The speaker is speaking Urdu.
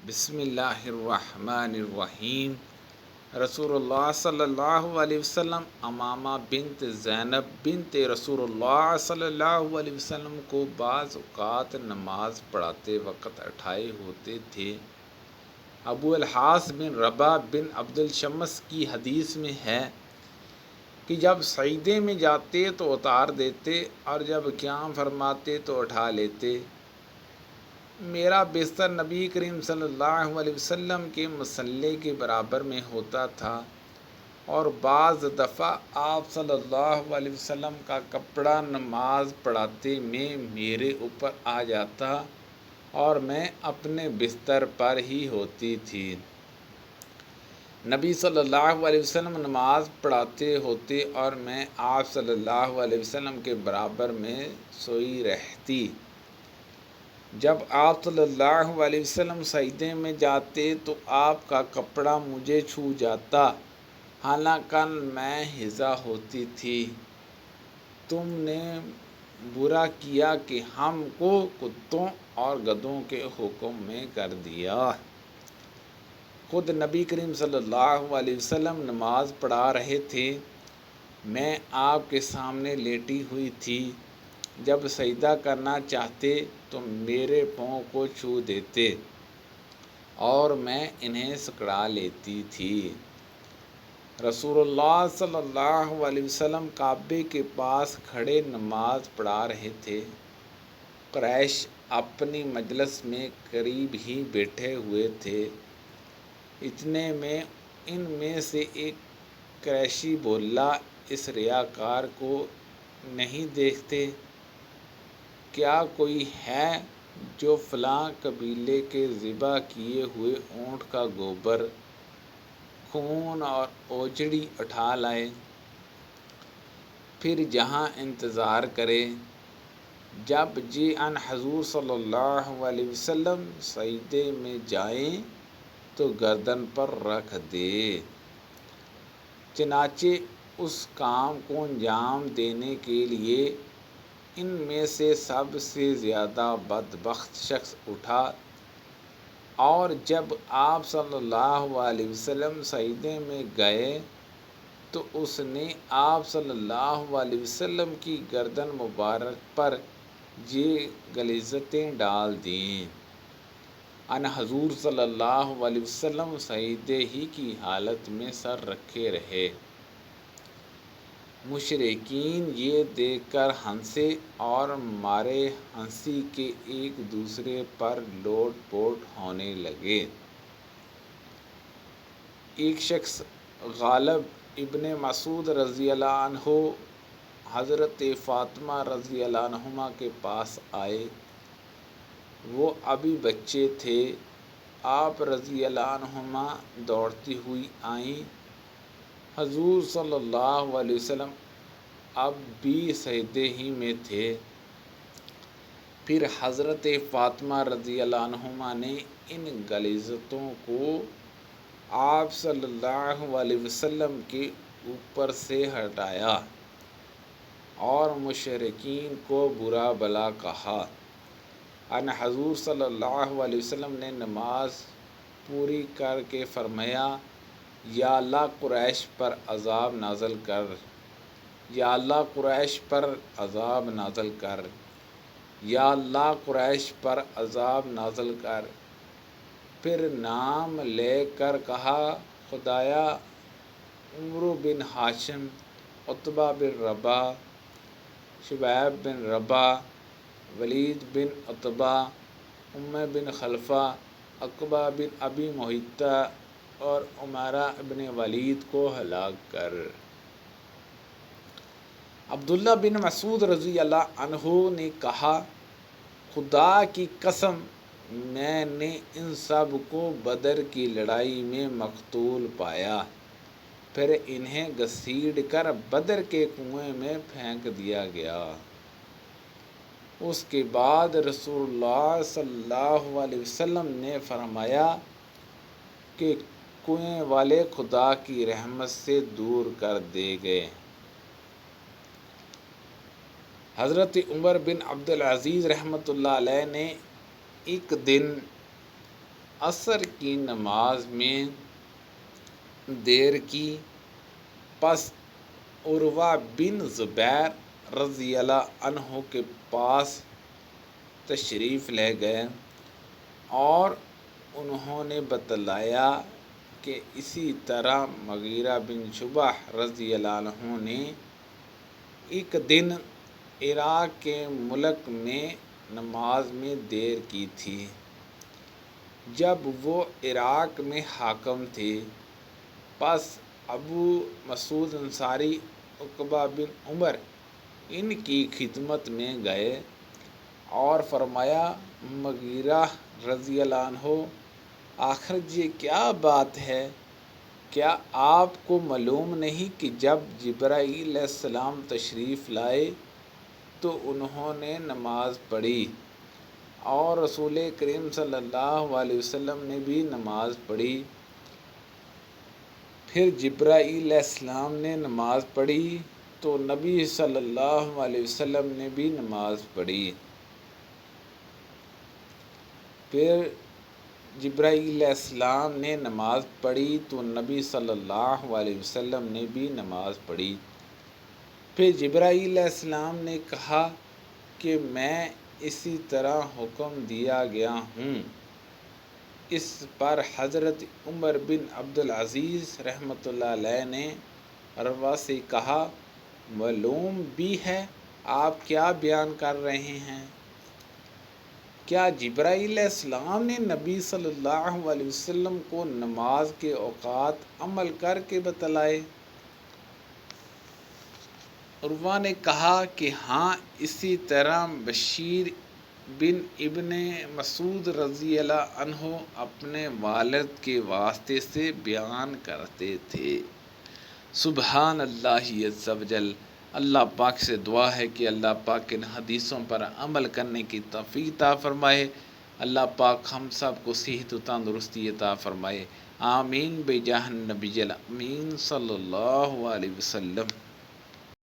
بسم اللہ الرحمن الرحیم۔ رسول اللہ صلی اللہ علیہ وسلم امامہ بنت زینب بنت رسول اللہ صلی اللہ علیہ وسلم کو بعض اوقات نماز پڑھاتے وقت اٹھائے ہوتے تھے۔ ابو الحاص بن رباح بن عبد الشمس کی حدیث میں ہے کہ جب سجدے میں جاتے تو اتار دیتے اور جب قیام فرماتے تو اٹھا لیتے۔ میرا بستر نبی کریم صلی اللہ علیہ وسلم کے مصلی کے برابر میں ہوتا تھا اور بعض دفعہ آپ صلی اللہ علیہ وسلم کا کپڑا نماز پڑھاتے میں میرے اوپر آ جاتا اور میں اپنے بستر پر ہی ہوتی تھی۔ نبی صلی اللہ علیہ وسلم نماز پڑھاتے ہوتے اور میں آپ صلی اللہ علیہ وسلم کے برابر میں سوئی رہتی۔ جب آپ صلی اللہ علیہ وسلم سجدے میں جاتے تو آپ کا کپڑا مجھے چھو جاتا، حالانکہ میں حذا ہوتی تھی۔ تم نے برا کیا کہ ہم کو کتوں اور گدھوں کے حکم میں کر دیا۔ خود نبی کریم صلی اللہ علیہ وسلم نماز پڑھا رہے تھے، میں آپ کے سامنے لیٹی ہوئی تھی۔ جب سجدہ کرنا چاہتے تو میرے پاؤں کو چھو دیتے اور میں انہیں سکڑا لیتی تھی۔ رسول اللہ صلی اللہ علیہ وسلم کعبے کے پاس کھڑے نماز پڑھا رہے تھے۔ قریش اپنی مجلس میں قریب ہی بیٹھے ہوئے تھے۔ اتنے میں ان میں سے ایک قریشی بولا، اس ریاکار کو نہیں دیکھتے؟ کیا کوئی ہے جو فلاں قبیلے کے ذبح کیے ہوئے اونٹ کا گوبر، خون اور اوجڑی اٹھا لائے، پھر جہاں انتظار کرے جب جی ان حضور صلی اللہ علیہ وسلم سجدے میں جائیں تو گردن پر رکھ دے؟ چنانچہ اس کام کو انجام دینے کے لیے ان میں سے سب سے زیادہ بدبخت شخص اٹھا، اور جب آپ صلی اللہ علیہ وسلم سجدے میں گئے تو اس نے آپ صلی اللہ علیہ وسلم کی گردن مبارک پر یہ غلیظتیں ڈال دیں۔ ان حضور صلی اللہ علیہ وسلم سجدے ہی کی حالت میں سر رکھے رہے۔ مشرکین یہ دیکھ کر ہنسے اور مارے ہنسی کے ایک دوسرے پر لوٹ پوٹ ہونے لگے۔ ایک شخص غالب ابن مسعود رضی اللہ عنہ حضرت فاطمہ رضی اللہ عنہما کے پاس آئے۔ وہ ابھی بچے تھے۔ آپ رضی اللہ عنہما دوڑتی ہوئی آئیں۔ حضور صلی اللہ علیہ وسلم اب بھی سجدے ہی میں تھے۔ پھر حضرت فاطمہ رضی اللہ عنہما نے ان غلیظتوں کو آپ صلی اللہ علیہ وسلم کے اوپر سے ہٹایا اور مشرکین کو برا بھلا کہا۔ ان حضور صلی اللہ علیہ وسلم نے نماز پوری کر کے فرمایا، یا اللہ قریش پر عذاب نازل کر، یا اللہ قریش پر عذاب نازل کر، یا اللہ قریش پر عذاب نازل کر۔ پھر نام لے کر کہا، خدایا عمرو بن ہاشم، عتبہ بن ربیعہ، شبیب بن ربیعہ، ولید بن عتبہ، امیہ بن خلفہ، عقبہ بن ابی معیطہ اور عمیرہ بن ولید کو ہلاک کر۔ عبداللہ بن مسعود رضی اللہ عنہ نے کہا، خدا کی قسم میں نے ان سب کو بدر کی لڑائی میں مقتول پایا، پھر انہیں گھسیٹ کر بدر کے کنویں میں پھینک دیا گیا۔ اس کے بعد رسول اللہ صلی اللہ علیہ وسلم نے فرمایا کہ کنویں والے خدا کی رحمت سے دور کر دیے گئے۔ حضرت عمر بن عبد العزیز رحمۃ اللہ علیہ نے ایک دن عصر کی نماز میں دیر کی، پس عروہ بن زبیر رضی اللہ عنہ کے پاس تشریف لے گئے اور انہوں نے بتلایا کہ اسی طرح مغیرہ بن شعبہ رضی اللہ عنہ نے ایک دن عراق کے ملک میں نماز میں دیر کی تھی جب وہ عراق میں حاکم تھے۔ پس ابو مسعود انصاری، عقبہ بن عمر ان کی خدمت میں گئے اور فرمایا، مغیرہ رضی اللہ عنہ، آخر یہ کیا بات ہے؟ کیا آپ کو معلوم نہیں کہ جب جبرائیل علیہ السلام تشریف لائے تو انہوں نے نماز پڑھی اور رسول کریم صلی اللہ علیہ وسلم نے بھی نماز پڑھی، پھر جبرائیل علیہ السلام نے نماز پڑھی تو نبی صلی اللہ علیہ وسلم نے بھی نماز پڑھی، پھر جبرائیل علیہ السلام نے نماز پڑھی تو نبی صلی اللہ علیہ وسلم نے بھی نماز پڑھی، پھر جبرائیل علیہ السلام نے کہا کہ میں اسی طرح حکم دیا گیا ہوں۔ اس پر حضرت عمر بن عبدالعزیز رحمۃ اللہ علیہ نے عروہ سے کہا، معلوم بھی ہے آپ کیا بیان کر رہے ہیں؟ کیا جبرائیل علیہ السلام نے نبی صلی اللہ علیہ وسلم کو نماز کے اوقات عمل کر کے بتلائے؟ عروہ نے کہا کہ ہاں، اسی طرح بشیر بن ابن مسعود رضی اللہ عنہ اپنے والد کے واسطے سے بیان کرتے تھے۔ سبحان اللہ عز و جل۔ اللہ پاک سے دعا ہے کہ اللہ پاک ان حدیثوں پر عمل کرنے کی توفیق عطا فرمائے۔ اللہ پاک ہم سب کو صحت و تندرستی عطا فرمائے۔ آمین بجاہ النبی الامین صلی اللہ علیہ وسلم۔